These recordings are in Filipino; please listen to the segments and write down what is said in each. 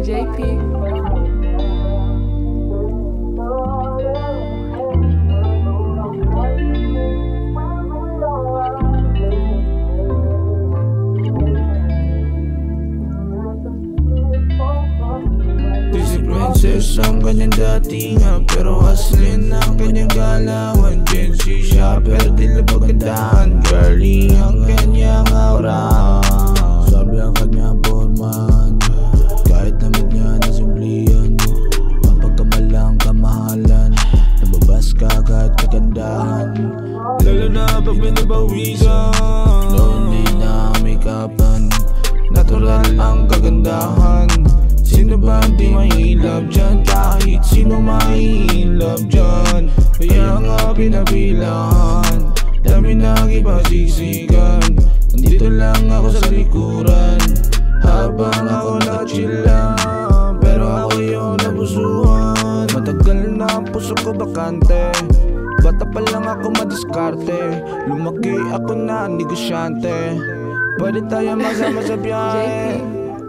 JP. Princess ang kanyang datingan, pero aslin ang kanyang galawan. Gen Z siya pero di na magandahan. Girly ang kanyang aura, sabi ang kanyang forman. Kahit namit niya na simplihan, mapagkamalang kamahalan. Nababas ka kahit kagandahan, lalo na pag binabawisan. Lonely na make-upan, natural ang kagandahan. Sino ba di mahilap dyan? Kahit sino mahilap dyan. Kaya nga pinabilangan, dami nakipasisigan. Nandito lang ako sa likuran, habang ako nakachill lang, pero ako yung nabusuhan. Matagal na ang puso ko bakante, bata pa lang ako madiskarte. Lumaki ako na negosyante. Pwede tayo masama sa biyahe,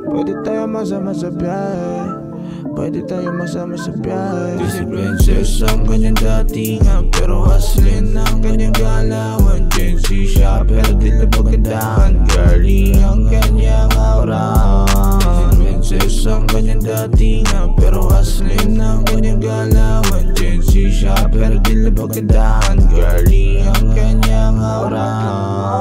pwede tayo masama sa biyahe, pwede tayo masama sa biyahe. Di si Princess ang kanyang datingan, pero aslin ang kanyang galawan. Gen Z siya pero di na magandahan. Girly ang kanyang aura, di si Princess ang kanyang datingan, pero aslin ang kanyang galawan. Gen Z siya pero di na magandahan. Girly ang kanyang aura.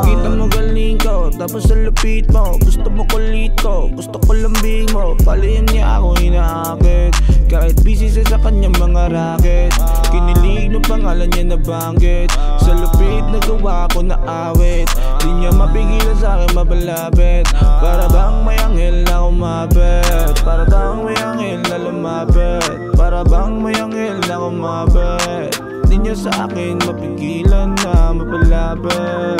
Kita mo galing ko, tapos sa lupit mo. Gusto mo kulit ko, gusto ko lambing mo. Palayan niya ako inaakit, kahit busy siya sa kanyang mga racket. Kinilig ng pangalan niya na banggit, sa lupit nagawa ko na awit. Di niya mapigilan sa akin mabalapit, para bang may anghel na kumapit. Para bang may anghel na lumapit, para bang may anghel na kumapit. Di niya sa akin mapigilan na mapalapit.